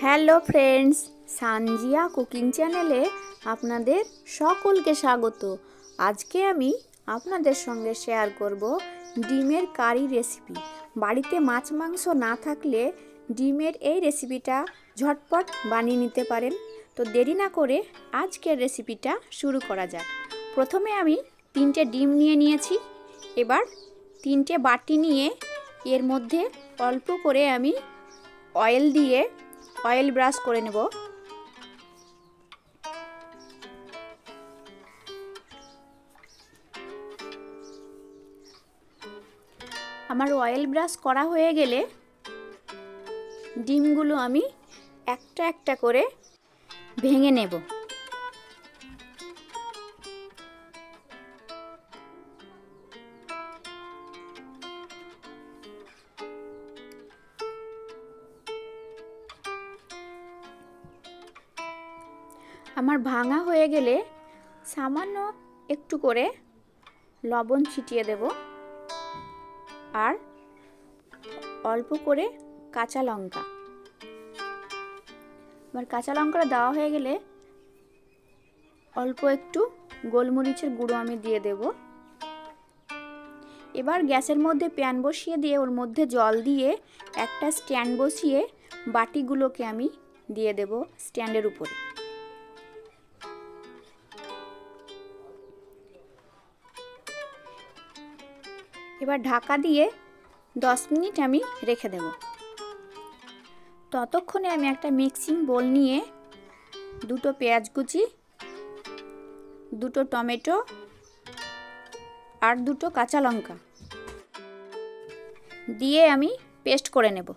Hello friends, Sanjia cooking চ্যানেলে আপনাদের সকলকে স্বাগত। আজকে আমি আপনাদের সঙ্গে শেয়ার করব ডিমের কারি রেসিপি। বাড়িতে মাছ মাংস না থাকলে ডিমের এই রেসিপিটা ঝটপট বানিয়ে নিতে পারেন। তো দেরি না করে আজকের রেসিপিটা শুরু করা যাক। প্রথমে আমি 3টে ডিম নিয়ে নিয়েছি। এবার 3টে বাটি নিয়ে এর মধ্যে অল্প করে আমি অয়েল ব্রাশ করে নেব। আমার অয়েল ব্রাশ করা হয়ে গেলে ডিমগুলো আমি একটা একটা করে ভেঙে নেব। আমার ভাঙা হয়ে গেলে সামান্য একটু করে লবণ ছিটিয়ে দেব আর অল্প করে কাঁচা লঙ্কা। আমার কাঁচা লঙ্কাটা দেওয়া হয়ে গেলে অল্প একটু গোলমরিচের গুঁড়ো আমি দিয়ে দেব। এবার গ্যাসের মধ্যে প্যান বসিয়ে দিয়ে ওর মধ্যে জল দিয়ে একটা স্ট্যান্ড বসিয়ে বাটিগুলোকে আমি দিয়ে দেব স্ট্যান্ডের উপরে। এবার ঢাকা দিয়ে 10 মিনিট আমি রেখে দেব। ততক্ষণে আমি একটা মিক্সিং বোল নিয়ে 2টো পেঁয়াজ কুচি, 2টো টমেটো আর 2টো কাঁচা লঙ্কা দিয়ে আমি পেস্ট করে নেব।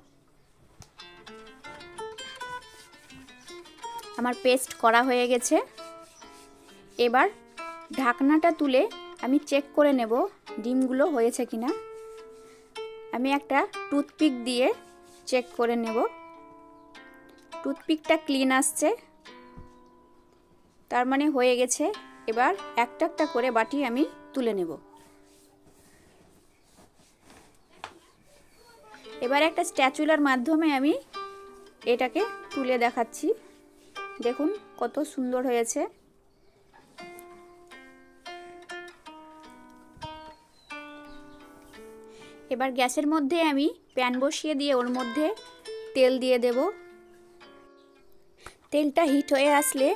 আমার পেস্ট করা হয়ে গেছে। এবার ঢাকনাটা তুলে আমি চেক করে নেব ডিমগুলো হয়েছে কিনা। আমি একটা টুথপিক দিয়ে চেক করে নেব। টুথপিকটা ক্লিন আসছে, তার মানে হয়ে গেছে। এবার একটা একটা করে বাটি আমি তুলে নেব। এবার একটা স্প্যাচুলার মাধ্যমে আমি এটাকে তুলে দেখাচ্ছি। দেখুন কত সুন্দর হয়েছে। এবার গ্যাসের মধ্যে আমি প্যান বসিয়ে দিয়ে ওর মধ্যে তেল দিয়ে দেব। তেলটা হিট হয়ে আসলে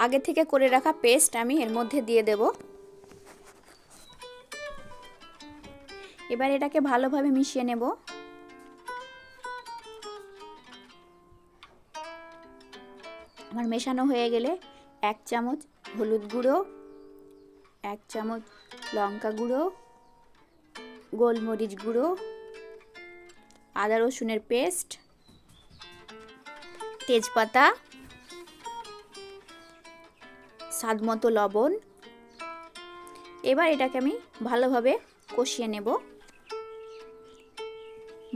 আগে থেকে করে রাখা পেস্ট আমি এর মধ্যে দিয়ে দেব। এবার এটাকে ভালোভাবে মিশিয়ে নেব। আমার মেশানো হয়ে গেলে 1 চামচ হলুদ গুঁড়ো, 1 চামচ লঙ্কা গুঁড়ো, গোলমরিচ গুঁড়ো, আদা রসুনের পেস্ট, তেজপাতা, স্বাদমতো লবণ। এবার এটাকে আমি ভালোভাবে কষিয়ে নেব।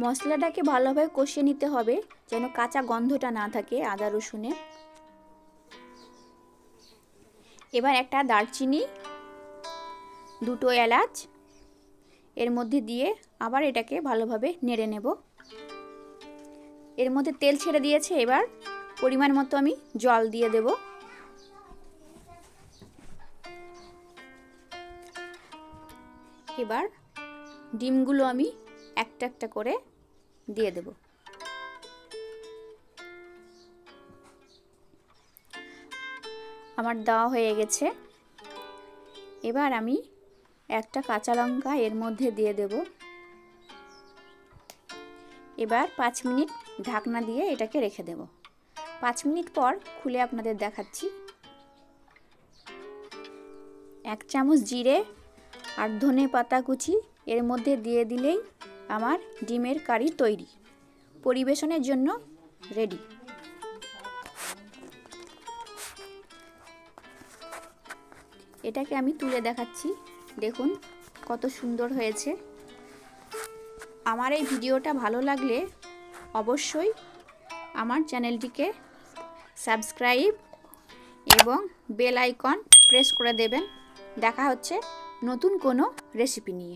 মশলাটাকে ভালোভাবে কষিয়ে নিতে হবে যেন কাঁচা গন্ধটা না থাকে আদা রসুনের। এবার একটা দারচিনি, 2টো এলাচ এর মধ্যে দিয়ে আবার এটাকে ভালোভাবে নেড়ে নেব। এর মধ্যে তেল ছেড়ে দিয়েছে। এবার পরিমাণ মতো আমি জল দিয়ে দেব। এবার ডিমগুলো আমি একটা একটা করে দিয়ে দেব। আমার দেওয়া হয়ে গেছে। এবার আমি একটা কাঁচা লঙ্কা এর মধ্যে দিয়ে দেব। এবার 5 মিনিট ঢাকনা দিয়ে এটাকে রেখে দেব। 5 মিনিট পর খুলে আপনাদের দেখাচ্ছি। 1 চামচ জিরে আর ধনে পাতা কুচি এর মধ্যে দিয়ে দিলেই আমার ডিমের কারি তৈরি, পরিবেশনের জন্য রেডি। এটাকে আমি তুলে দেখাচ্ছি। দেখুন কত সুন্দর হয়েছে। আমার এই ভিডিওটা ভালো লাগলে অবশ্যই আমার চ্যানেলটিকে সাবস্ক্রাইব এবং বেল আইকন প্রেস করে দেবেন। দেখা হচ্ছে নতুন কোনো রেসিপি নিয়ে।